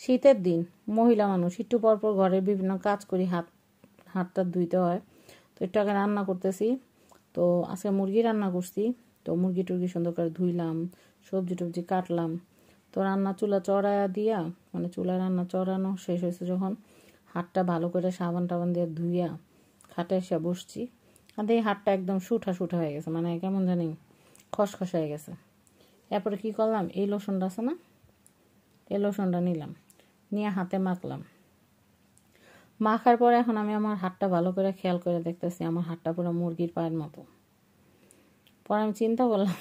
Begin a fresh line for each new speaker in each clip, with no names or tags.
শীতের দিন মহিলা মানুষ একটু পরপর ঘরের বিভিন্ন কাজ করি, হাতটা ধুইতে হয়। তো একটু আগে রান্না করতেছি, তো আজকে মুরগি রান্না করছি। তো মুরগি টুরগি সুন্দর করে ধুইলাম, সবজি টবজি কাটলাম। তো রান্না চুলা চড়ায়া দিয়া, মানে চুলায় রান্না চড়ানো শেষ হয়েছে যখন, হাতটা ভালো করে সাবান টাবান দিয়ে ধুইয়া খাটে এসে বসছি। আর এই হাতটা একদম শুঠা হয়ে গেছে, মানে কেমন জানি খসখস হয়ে গেছে। এরপরে কি করলাম, এই লোশনটা আছে না, এই লোশনটা নিলাম, নিয়ে হাতে মাখলাম। মাখার পরে এখন আমি আমার হাতটা ভালো করে খেয়াল করে দেখতেছি, আমার হাতটা পুরো মুরগির পায়ের মতো। পরে আমি চিন্তা করলাম,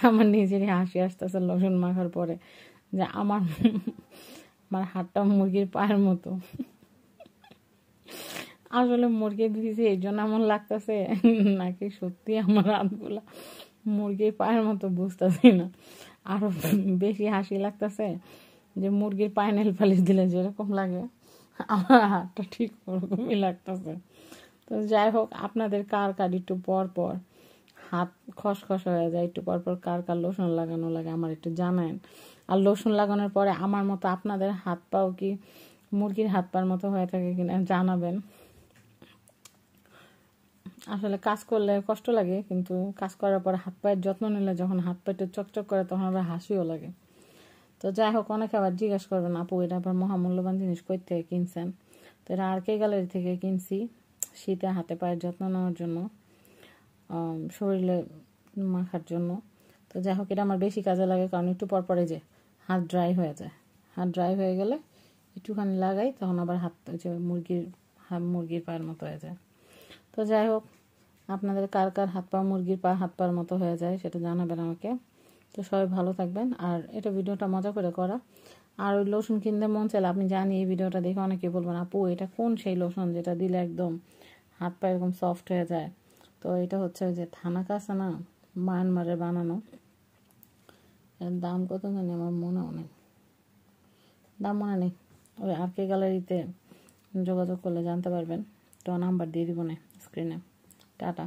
আমার নিজেরই হাসি আসতেছে লোশন মাখার পরে, যে আমার হাতটা মুরগির পায়ের মতো। আসলে মুরগি দিয়েছি এই জন্য এমন লাগতেছে, নাকি সত্যি আমার হাতগুলা মুরগির পায়ের মতো বুঝতেছি না। আরো বেশি হাসি লাগতেছে যে মুরগির পায়ে নেল পালিশ দিলে যেরকম লাগে আমার হাতটা ঠিক ওরকমই লাগতেছে। তো যাই হোক, আপনাদের কার কার একটু পর পর হাত খসখস হয়ে যায়, একটু পর পর কার কার লোশন লাগানো লাগে আমার একটু জানান। আর লোশন লাগানোর পরে আমার মতো আপনাদের হাত পাও কি মুরগির হাত পার মতো হয়ে থাকে কিনা জানাবেন। আসলে কাজ করলে কষ্ট লাগে, কিন্তু কাজ করার পরে হাত পায়ের যত্ন নিলে যখন হাত পায়ে চকচক করে তখন আবার হাসিও লাগে। তো যাই হোক, অনেকে আবার জিজ্ঞেস করবেন আপু এটা আবার মহামূল্যবান জিনিস কই থেকে কিনছেন। তো এটা আর কে গ্যালারি থেকে কিনছি, শীতে হাতে পায়ের যত্ন নেওয়ার জন্য, শরীরে মাখার জন্য। তো যাই হোক, এটা আমার বেশি কাজে লাগে, কারণ একটু পর পরে যে হাত ড্রাই হয়ে যায়, হাত ড্রাই হয়ে গেলে একটুখানি লাগাই, তখন আবার হাত যে মুরগির পায়ের মতো হয়ে যায়। তো যাই হোক, আপনাদের কার কার হাত পা মুরগির হাত পার মতো হয়ে যায় সেটা জানাবেন আমাকে। তো সবাই ভালো থাকবেন। আর এটা ভিডিওটা মজা করে করা। আর ওই লোশন কিনতে মন চাইলে আপনি জানি এই ভিডিওটা দেখে অনেকে বলবেন আপু এটা কোন সেই লোশন যেটা দিলে একদম হাত পা এরকম সফট হয়ে যায়। তো এটা হচ্ছে ওই যে থানাকা আছে না, মায়ানমারের বানানো। এর দাম কত জানি আমার মনেও নেই, দাম মনে নেই। ওই আর কে গ্যালারিতে যোগাযোগ করলে জানতে পারবেন। তো নাম্বার দিয়ে দিব না স্ক্রিনে। টাটা।